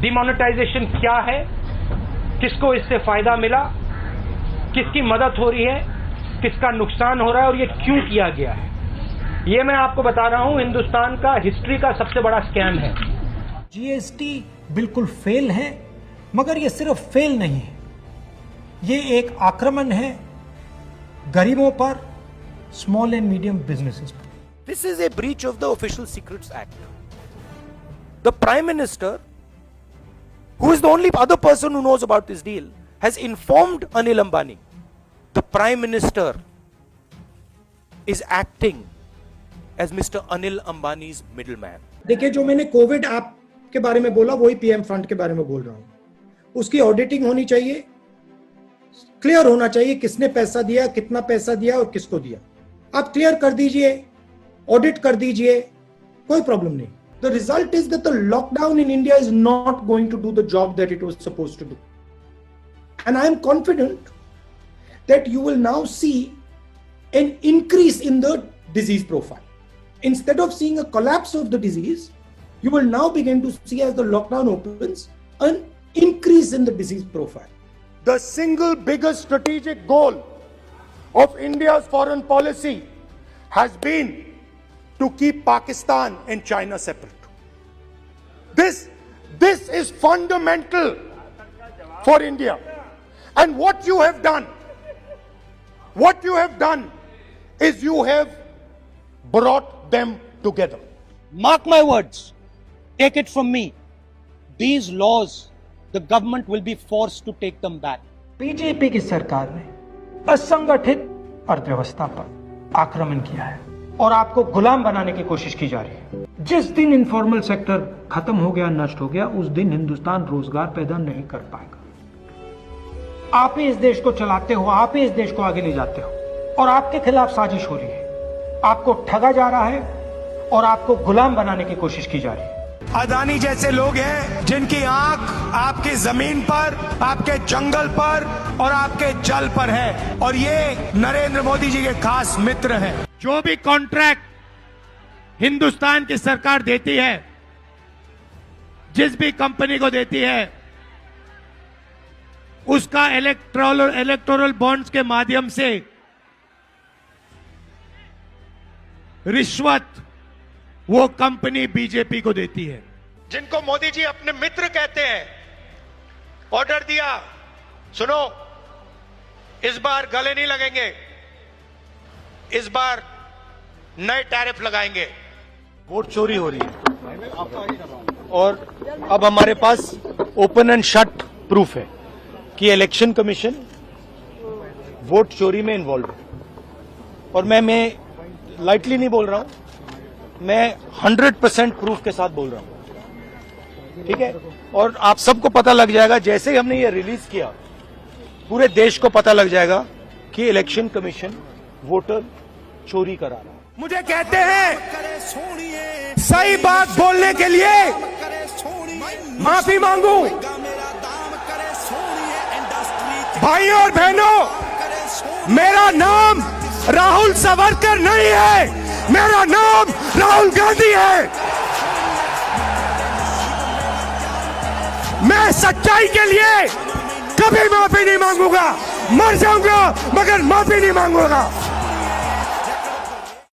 Demonetisation क्या है, किसको इससे फायदा मिला, किसकी मदद हो रही है, किसका नुकसान हो रहा है और ये क्यों किया गया है, ये मैं आपको बता रहा हूं। हिंदुस्तान का हिस्ट्री का सबसे बड़ा स्कैम है। जीएसटी बिल्कुल फेल है, मगर ये सिर्फ फेल नहीं है, ये एक आक्रमण है गरीबों पर, स्मॉल एंड मीडियम बिजनेसेस पर। This is a breach of the Official Secrets Act. The Prime Minister, who is the only other person who knows about this deal, has informed Anil Ambani. The Prime Minister is acting as Mr. Anil Ambani's middleman. देखिए, जो मैंने Covid app के बारे में बोला वही PM fund के बारे में बोल रहा हूं। उसकी ऑडिटिंग होनी चाहिए, क्लियर होना चाहिए किसने पैसा दिया, कितना पैसा दिया और किसको दिया। आप क्लियर कर दीजिए, ऑडिट कर दीजिए, कोई प्रॉब्लम नहीं। The result is that the lockdown in India is not going to do the job that it was supposed to do, and I am confident that you will now see an increase in the disease profile. Instead of seeing a collapse of the disease, you will now begin to see, as the lockdown opens, an increase in the disease profile. The single biggest strategic goal of India's foreign policy has been to keep Pakistan and China separate. This is fundamental for India. And what you have done is you have brought them together. Mark my words, take it from me, these laws, the government will be forced to take them back. BJP की सरकार ने असंगठित अर्थव्यवस्था पर आक्रमण किया है और आपको गुलाम बनाने की कोशिश की जा रही है। जिस दिन इनफॉर्मल सेक्टर खत्म हो गया, नष्ट हो गया, उस दिन हिंदुस्तान रोजगार पैदा नहीं कर पाएगा। आप ही इस देश को चलाते हो, आप ही इस देश को आगे ले जाते हो और आपके खिलाफ साजिश हो रही है। आपको ठगा जा रहा है और आपको गुलाम बनाने की कोशिश की जा रही है। अदानी जैसे लोग हैं जिनकी आंख आपकी जमीन पर, आपके जंगल पर और आपके जल पर है, और ये नरेंद्र मोदी जी के खास मित्र हैं। जो भी कॉन्ट्रैक्ट हिंदुस्तान की सरकार देती है, जिस भी कंपनी को देती है, उसका इलेक्टोरल बॉन्ड्स के माध्यम से रिश्वत वो कंपनी बीजेपी को देती है। जिनको मोदी जी अपने मित्र कहते हैं, ऑर्डर दिया, सुनो, इस बार गले नहीं लगेंगे, इस बार नए टैरिफ लगाएंगे। वोट चोरी हो रही है और अब हमारे पास ओपन एंड शट प्रूफ है कि इलेक्शन कमीशन वोट चोरी में इन्वॉल्व है। और मैं लाइटली नहीं बोल रहा हूं, मैं 100% प्रूफ के साथ बोल रहा हूं, ठीक है। और आप सबको पता लग जाएगा, जैसे ही हमने ये रिलीज किया, पूरे देश को पता लग जाएगा कि इलेक्शन कमीशन वोटर चोरी करा रहा है। मुझे कहते हैं सही बात बोलने के लिए माफी मांगू। भाइयों और बहनों, मेरा नाम राहुल सावरकर नहीं है, मेरा नाम राहुल गांधी है। मैं सच्चाई के लिए कभी माफी नहीं मांगूंगा, मर जाऊंगा मगर माफी नहीं मांगूंगा।